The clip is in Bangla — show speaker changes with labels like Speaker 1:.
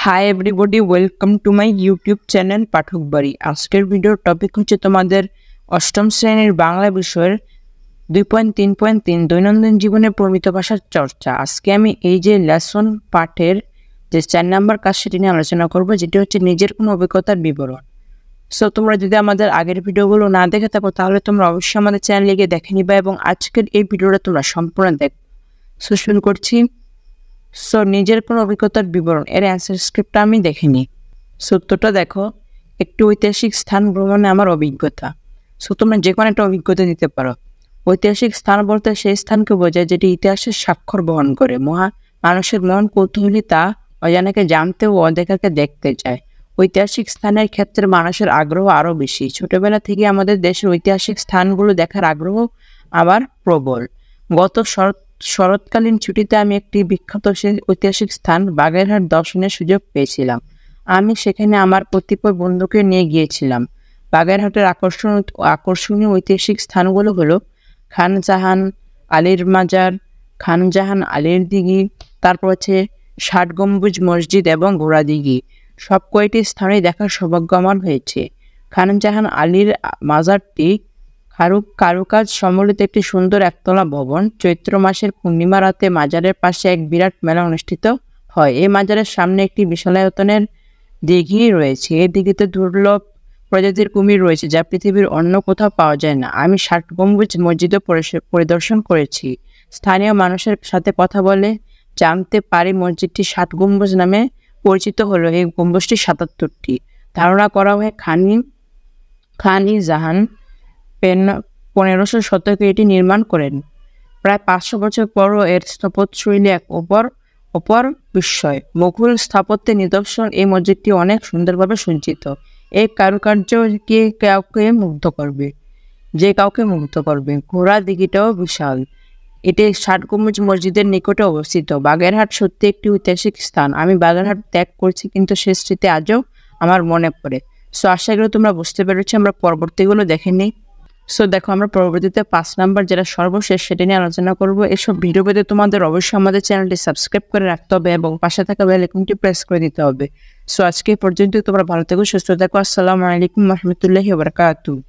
Speaker 1: High everybody, welcome to my YouTube channel Pathak Bari. আজকের ভিডিওর টপিক হচ্ছে তোমাদের অষ্টম শ্রেণীর বাংলা বিষয়ের 2.3.3 দৈনন্দিন জীবনে প্রমিত ভাষার চর্চা। আজকে আমি এই যে লেসন পাঠের যে 4 নাম্বার কাজ সেটি নিয়ে আলোচনা করবো, যেটি হচ্ছে নিজের কোনো অভিজ্ঞতার বিবরণ। সো তোমরা যদি আমাদের আগের ভিডিওগুলো না দেখে থাকো তাহলে তোমরা অবশ্যই আমাদের চ্যানেলে গিয়ে দেখে নিবা এবং আজকের এই ভিডিওটা তোমরা সম্পূর্ণ দেখো। সো শুরু করছি। সো নিজের কোনো অভিজ্ঞতার বিবরণ এর অ্যান্সার স্ক্রিপ্টটা আমি দেখিনি। সত্যটা দেখো, একটি ঐতিহাসিক স্থান ভ্রমণে আমার অভিজ্ঞতা। সো তোমরা যে কোনো একটা অভিজ্ঞতা দিতে পারো। ঐতিহাসিক স্থান বলতে সেই স্থানকে বোঝায় যেটি ইতিহাসের স্বাক্ষর বহন করে। মানুষের মন কৌতূহলী তা অজানাকে জানতে ও অদেখাকে দেখতে চায়। ঐতিহাসিক স্থানের ক্ষেত্রে মানুষের আগ্রহ আরও বেশি। ছোটবেলা থেকে আমাদের দেশের ঐতিহাসিক স্থানগুলো দেখার আগ্রহ আমার প্রবল। গত শরৎকালীন ছুটিতে আমি একটি বিখ্যাত ঐতিহাসিক স্থান বাগেরহাট দর্শনের সুযোগ পেয়েছিলাম। আমি সেখানে আমার কতিপয় বন্ধুকে নিয়ে গিয়েছিলাম। বাগেরহাটের আকর্ষণীয় ঐতিহাসিক স্থানগুলো হলো খানজাহান আলীর মাজার, খানজাহান আলীর দিঘি, তারপর হচ্ছে ৬০ গম্বুজ মসজিদ এবং ঘোড়া দিঘি। সব কয়টি স্থানেই দেখার সৌভাগ্য আমার হয়েছে। খানজাহান আলীর মাজারটি কারুকাজ সম্বলিত একটি সুন্দর একতলা ভবন। চৈত্র মাসের পূর্ণিমা রাতে মাজারের পাশে এক বিরাট মেলা অনুষ্ঠিত হয়। এই মাজারের সামনে একটি বিশালায়তনের দিঘি রয়েছে। এই দিঘিতে দুর্লভ প্রজাতির কুমির রয়েছে, যা পৃথিবীর অন্য কোথাও পাওয়া যায় না। আমি ৬০ গম্বুজ মসজিদও পরিদর্শন করেছি। স্থানীয় মানুষের সাথে কথা বলে জানতে পারি মসজিদটি ৬০ গম্বুজ নামে পরিচিত হলো। এই গম্বুজটি ৭৭টি। ধারণা করা হয় খান-ই-জাহান 1500 শতকে এটি নির্মাণ করেন। প্রায় 500 বছর পরও এর স্থাপত্যশৈলী এক অপর বিস্ময়। মুঘল স্থাপত্যের নিদর্শন এই মসজিদটি অনেক সুন্দরভাবে সজ্জিত। এই কারুকার্য যে কাউকে মুগ্ধ করবে। ঘোড়া দিঘিটাও বিশাল। এটি ৬০ গম্বুজ মসজিদের নিকটে অবস্থিত। বাগেরহাট সত্যি একটি ঐতিহাসিক স্থান। আমি বাগেরহাট ত্যাগ করছি, কিন্তু সে স্মৃতি আজও আমার মনে পড়ে। সো আশা করি তোমরা বুঝতে পেরেছো। আমরা পরবর্তীগুলো দেখে নিই। সো দেখো, আমরা পরবর্তীতে 5 নাম্বার যেটা সর্বশেষ সেটা নিয়ে আলোচনা করবো। এসব ভিডিও পেতে তোমাদের অবশ্যই আমাদের চ্যানেলটি সাবস্ক্রাইব করে রাখতে হবে এবং পাশে থাকা বেল আইকনটি প্রেস করে দিতে হবে। সো আজকে পর্যন্ত তোমরা ভালো থেকো, সুস্থ থাকো। আসসালামু আলাইকুম ওয়া রাহমাতুল্লাহি ওয়া বারাকাতুহু।